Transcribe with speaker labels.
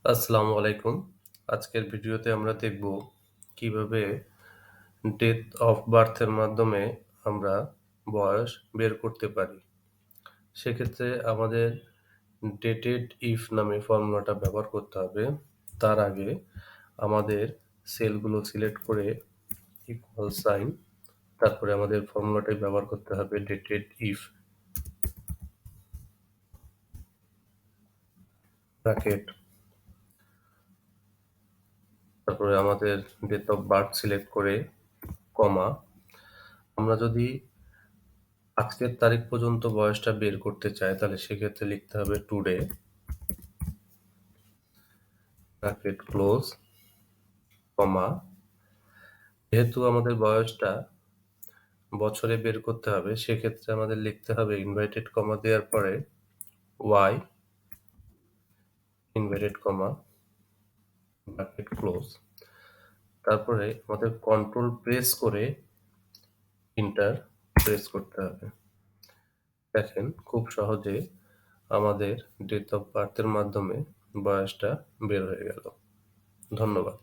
Speaker 1: আসসালামু আলাইকুম। আজকের ভিডিওতে আমরা দেখব কিভাবে ডেট অফ বার্থ এর মাধ্যমে আমরা বয়স বের করতে পারি। সেক্ষেত্রে আমাদের ডেটেড ইফ নামে ফর্মুলাটা ব্যবহার করতে হবে। তার আগে আমাদের সেলগুলো সিলেক্ট করে ইকুয়াল সাইন, তারপরে আমাদের ফর্মুলাটাই ব্যবহার করতে হবে ডেটেড ইফ ব্র্যাকেট, তারপরে আমাদের ডেট অফ বার্থ সিলেক্ট করে কমা। আমরা যদি আজকের তারিখ পর্যন্ত বয়সটা বের করতে চাই তাহলে সেক্ষেত্রে লিখতে হবে টুডে ব্র্যাকেট ক্লোজ কমা। যেহেতু আমাদের বয়সটা বছরে বের করতে হবে সেক্ষেত্রে আমাদের লিখতে হবে ইনভার্টেড কমা দেওয়ার পরে Y inverted comma bracket close. তারপরে আমাদের কন্ট্রোল প্রেস করে ইন্টার প্রেস করতে হবে। দেখেন খুব সহজে আমাদের ডেট অফ বার্থের মাধ্যমে বয়সটা বের হয়ে গেল। ধন্যবাদ।